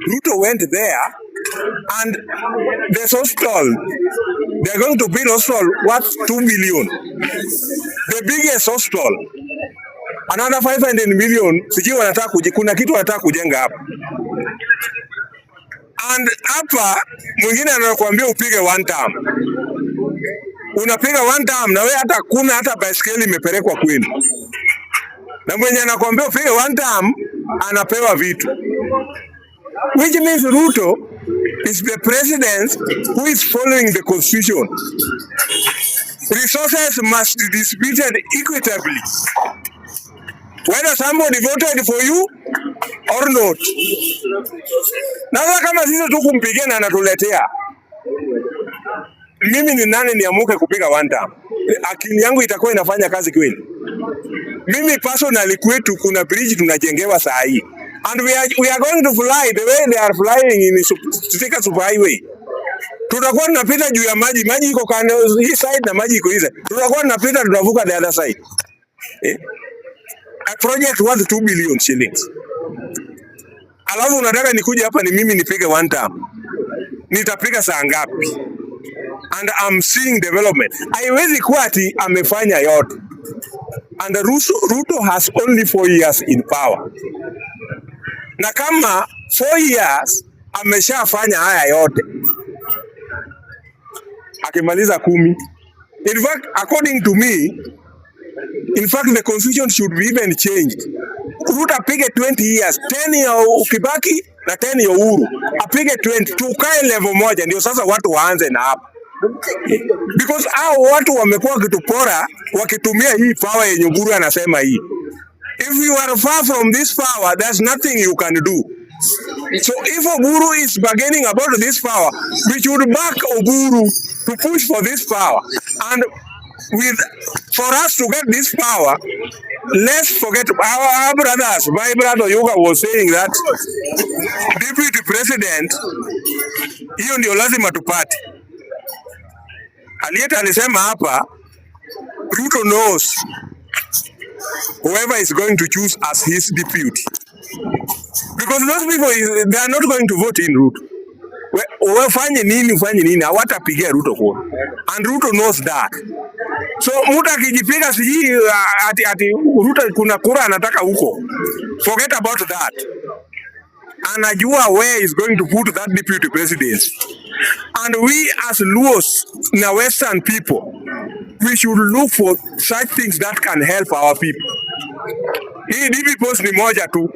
Ruto went there, and there's hospital. They're going to build hospital worth 2 billion. The biggest hospital. Another 500 million. Sijui wanataka kuna kitu wanataka kujenga hapa. And hapa mwingine anakuambia upige one term. Unapiga one term na wewe hata kuna hata baiskeli imepelekwa kwenu. Na mwenye anakuambia upige one term anapewa vitu. Which means Ruto is the president who is following the constitution. Resources must be distributed equitably, whether somebody voted for you or not. Na kama sisi tu kumpigia na anatuletea, mimi ni nani niamuke kupiga one term? Akili yangu itakuwa inafanya kazi kweli? Mimi personally kwetu kuna bridge tunajengewa saa hii. And we are going to fly the way they are flying in Thika super highway. Tutakuwa tunapita juu ya maji, maji iko kando hii side na maji iko hii side. Tutakuwa tunapita tunavuka the other side. A project worth 2 billion shillings. Alafu unataka nikuje hapa ni mimi nipige one term. Nitapiga saa ngapi? And I'm seeing development. Haiwezi kuwa ati amefanya yote. And Ruto has only 4 years in power. Na kama 4 years ameshafanya haya yote, akimaliza 10. In fact, according to me, in fact the constitution should be even changed. Ruto apige 20 years, 10 ya Kibaki na 10 ya Uhuru. Apige 20, tukae level moja ndio sasa watu waanze na hapa. Because hao watu wamekuwa kitupora wakitumia hii power yenye Uhuru anasema hii. If you are far from this power, there's nothing you can do. So if Oburu is bargaining about this power, we should back Oburu to push for this power. And for us to get this power, let's forget our brothers. My brother Yoga was saying that deputy president, hiyo ndio lazima tupate. Alieta alisema hapa, Ruto knows whoever is going to choose as his deputy. Because those people, they are not going to vote in Ruto. Ufanye nini, hawatapigia Ruto kura. And Ruto knows that. So mtu akijipiga siji ati Ruto kuna kura anataka huko. Forget about that. Anajua where is going to put that deputy president. And we as Luos, na Western people, we should look for such things that can help our people. Hii DP post ni moja tu.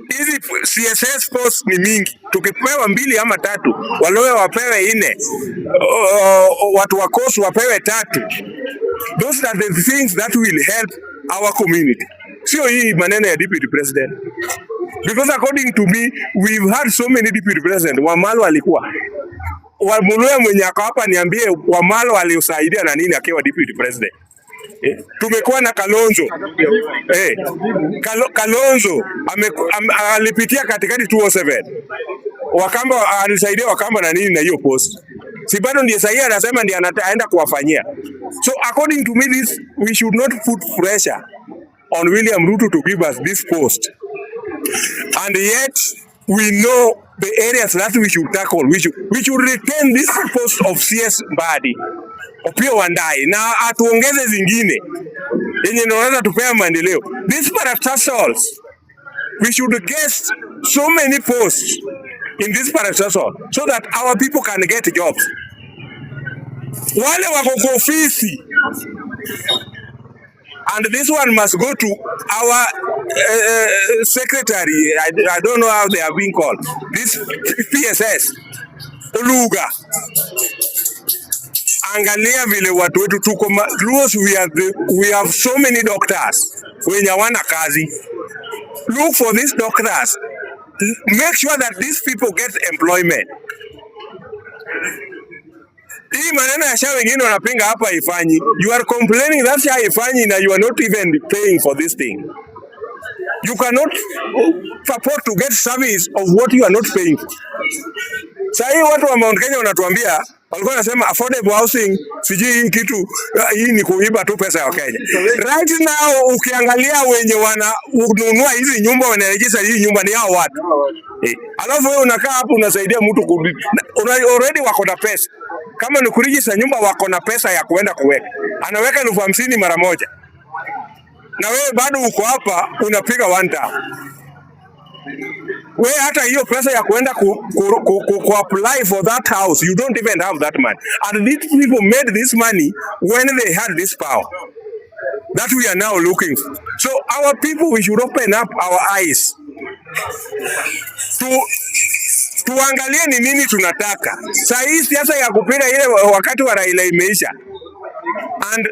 Hizi CSS post ni mingi. Tukipewa 2 ama 3, walowe wapewe 4, watu wakosu wapewe 3. Those are the things that will help our community. Sio hii maneno ya deputy president. Because according to me, we've had so many deputy president. Wamalo alikuwa. Wamulwe mwenye ako hapa niambie Wamalo aliusaidia na nini akiwa deputy president. Tumekuwa na Kalonzo. Kalonzo alipitia katikati 207. Wakamba alisaidia Wakamba na nini na hiyo post. Si bado ndiye sahihi anasema ndiye anaenda kuwafanyia. So according to me, we should not put pressure on William Ruto to give us this post. And yet we know the areas that we should tackle. We should retain this post of CS Mbadi, Opiyo Wandayi, na atuongeze zingine yenye naweza tupea maendeleo. These parastals, we should get so many posts in this parastals so that our people can get jobs. Wale wako kwa ofisi, and this one must go to our secretary. I don't know how they are being called. This PSS. Oluga. Angalia vile watu wetu tuko Luos, we have so many doctors wenye hawana kazi. Look for these doctors. Make sure that these people get employment. Hii maneno ya SHA wengine wanapinga hapa haifanyi. You are complaining that SHA haifanyi na you are not even paying for this thing. You cannot support to get service of what you are not paying for. Sasa hii watu wa Mount Kenya wanatuambia Walikuwa wanasema affordable housing, sijui hii kitu, hii ni kuiba tu pesa ya Kenya. Right now ukiangalia wenye wananunua hizi nyumba, wanarejesha hii nyumba ni hao watu. Alafu wewe unakaa hapo unasaidia mtu already wako na pesa. Kama ni kurejesha nyumba, wako na pesa ya kuenda kuweka. Anaweka 50,000 mara moja. Na wewe bado uko hapa unapiga one time. Wewe hata hiyo pesa ya kuenda ku apply for that house, you don't even have that money. And these people made this money when they had this power that we are now looking for. So our people, we should open up our eyes tuangalie ni nini tunataka. Sasa hii siasa ya kupiga ile wakati wa Raila imeisha. And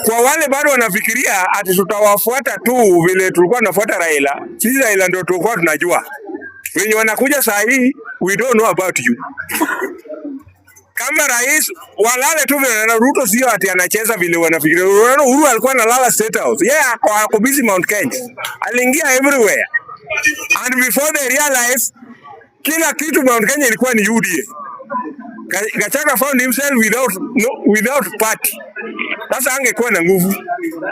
kwa wale bado wanafikiria ati tutawafuata tu vile tulikuwa tunafuata Raila, sisi Raila ndio tulikuwa tunajua. Wenye wanakuja saa hii, we don't know about you. Kama rais walale tu vile, na Ruto sio ati anacheza vile wanafikiria. Uhuru alikuwa analala State House. Ako busy Mount Kenya. Aliingia everywhere. And before they realize kila kitu Mount Kenya ilikuwa ni UDA. Gachagua found himself without party. Sasa angekuwa na nguvu.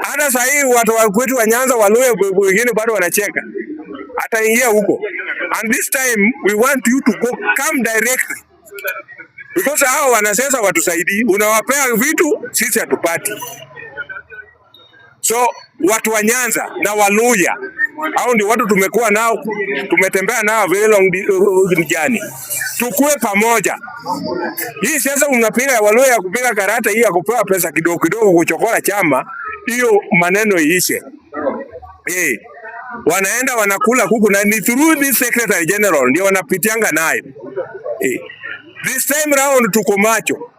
Hata sasa hii watu wa kwetu wa Nyanza Waluya wengine bado wanacheka. Ataingia huko. And this time we want you to come directly. Because hao wanasema watusaidii, unawapea vitu sisi hatupati. So watu wa Nyanza na Waluya, hao ndio watu tumekuwa nao, tumetembea nao very long journey. Tukue pamoja. Hii sasa mnapiga Waluya ya kupiga karata hii ya kupewa pesa kidogo kidogo kuchokora chama, hiyo maneno iishe. Wanaenda wanakula kuku na ni through this Secretary General ndio wanapitianga nayo. This time round tuko macho.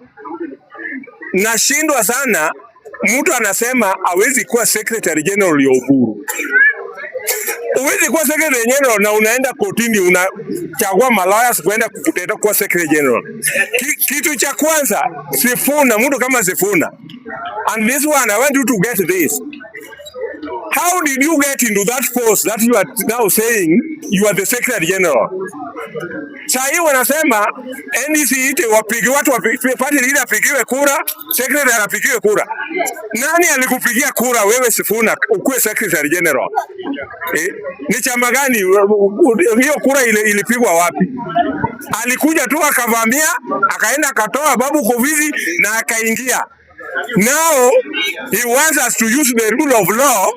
Nashindwa sana mtu anasema hawezi kuwa Secretary General ya Uhuru. Huwezi kuwa Secretary General na unaenda kotini unachagua malawyers kwenda kukutetea kuwa Secretary General. Kitu cha kwanza, Sifuna, mtu kama Sifuna. And this one, I want you to get this. How did you get into that post that you are now saying you are the Secretary General? Sasa wanasema NDC ite wapige watu party leader apigiwe kura, secretary apigiwe kura. Nani alikupigia kura wewe Sifuna ukuwe Secretary General? Ni chama gani hiyo kura ilipigwa wapi? Alikuja tu akavamia, akaenda akatoa Babu Kovizi na akaingia. Now he wants us to use the rule of law.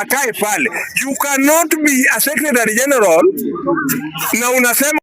Akae pale. You cannot be a Secretary General na unasema